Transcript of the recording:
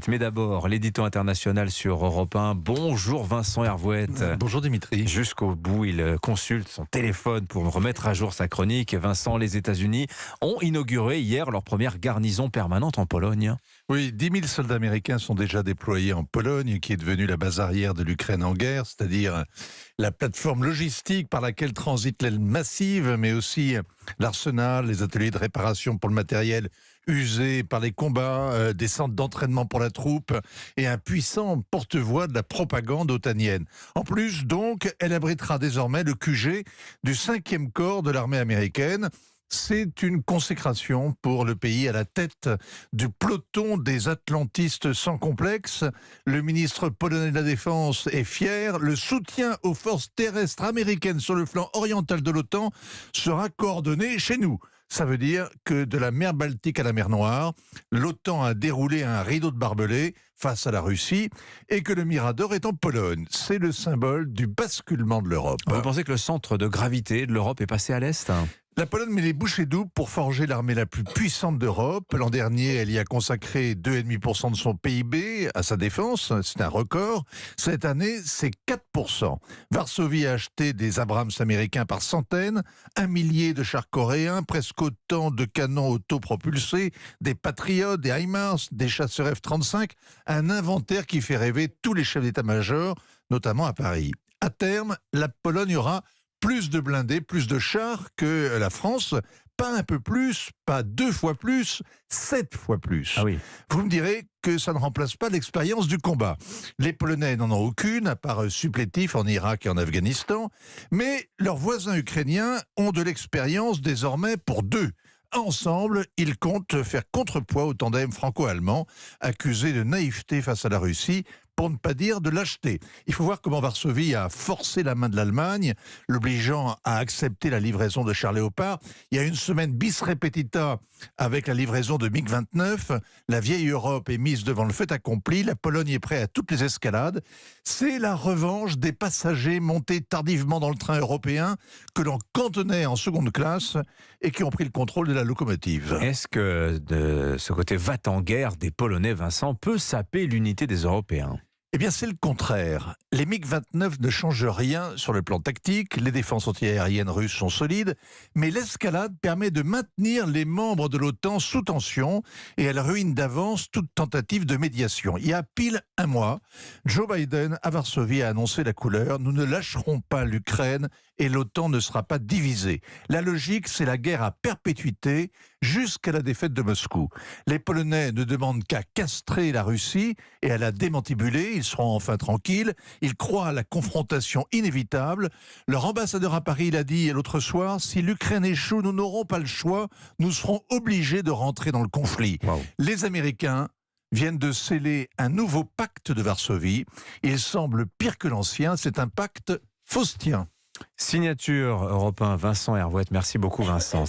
suite. Mais d'abord, l'édito international sur Europe 1. Bonjour Vincent Hervouette. Bonjour Dimitri. Jusqu'au bout, il consulte son téléphone pour remettre à jour sa chronique. Vincent, les États-Unis ont inauguré hier leur première garnison permanente en Pologne. Oui, 10 000 soldats américains sont déjà déployés en Pologne, qui est devenue la base arrière de l'Ukraine en guerre, c'est-à-dire la plateforme logistique par laquelle transite l'aide massive, mais aussi l'arsenal, les ateliers de réparation pour le matériel usé par les combats, des centres d'entraînement pour la troupe et un puissant porte-voix de la propagande otanienne. En plus, donc, elle abritera désormais le QG du 5e corps de l'armée américaine. C'est une consécration pour le pays à la tête du peloton des atlantistes sans complexe. Le ministre polonais de la Défense est fier. Le soutien aux forces terrestres américaines sur le flanc oriental de l'OTAN sera coordonné chez nous. Ça veut dire que de la mer Baltique à la mer Noire, l'OTAN a déroulé un rideau de barbelés face à la Russie et que le Mirador est en Pologne. C'est le symbole du basculement de l'Europe. Vous pensez que le centre de gravité de l'Europe est passé à l'Est ? La Pologne met les bouchées doubles pour forger l'armée la plus puissante d'Europe. L'an dernier, elle y a consacré 2,5% de son PIB à sa défense. C'est un record. Cette année, c'est 4%. Varsovie a acheté des Abrams américains par centaines, 1 millier de chars coréens, presque autant de canons autopropulsés, des Patriots, des HIMARS, des chasseurs F-35. Un inventaire qui fait rêver tous les chefs d'état-major, notamment à Paris. À terme, la Pologne aura plus de blindés, plus de chars que la France, pas un peu plus, pas 2 fois plus, 7 fois plus. Ah oui. Vous me direz que ça ne remplace pas l'expérience du combat. Les Polonais n'en ont aucune, à part supplétifs en Irak et en Afghanistan, mais leurs voisins ukrainiens ont de l'expérience désormais pour 2. Ensemble, ils comptent faire contrepoids au tandem franco-allemand, accusé de naïveté face à la Russie, pour ne pas dire de lâcheté. Il faut voir comment Varsovie a forcé la main de l'Allemagne, l'obligeant à accepter la livraison de chars Léopard. Il y a une semaine bis repetita avec la livraison de MiG-29. La vieille Europe est mise devant le fait accompli. La Pologne est prête à toutes les escalades. C'est la revanche des passagers montés tardivement dans le train européen que l'on cantonnait en seconde classe et qui ont pris le contrôle de la locomotive. Est-ce que de ce côté va-t-en-guerre des Polonais, Vincent, peut saper l'unité des Européens ? Eh bien, c'est le contraire. Les MiG-29 ne changent rien sur le plan tactique, les défenses antiaériennes russes sont solides, mais l'escalade permet de maintenir les membres de l'OTAN sous tension et elle ruine d'avance toute tentative de médiation. Il y a pile un mois, Joe Biden à Varsovie a annoncé la couleur « Nous ne lâcherons pas l'Ukraine et l'OTAN ne sera pas divisée ». La logique, c'est la guerre à perpétuité jusqu'à la défaite de Moscou. Les Polonais ne demandent qu'à castrer la Russie et à la démantibuler. Ils seront enfin tranquilles. Ils croient à la confrontation inévitable. Leur ambassadeur à Paris l'a dit l'autre soir, si l'Ukraine échoue, nous n'aurons pas le choix. Nous serons obligés de rentrer dans le conflit. Wow. Les Américains viennent de sceller un nouveau pacte de Varsovie. Il semble pire que l'ancien. C'est un pacte faustien. Signature Europe 1, Vincent Hervouette. Merci beaucoup Vincent.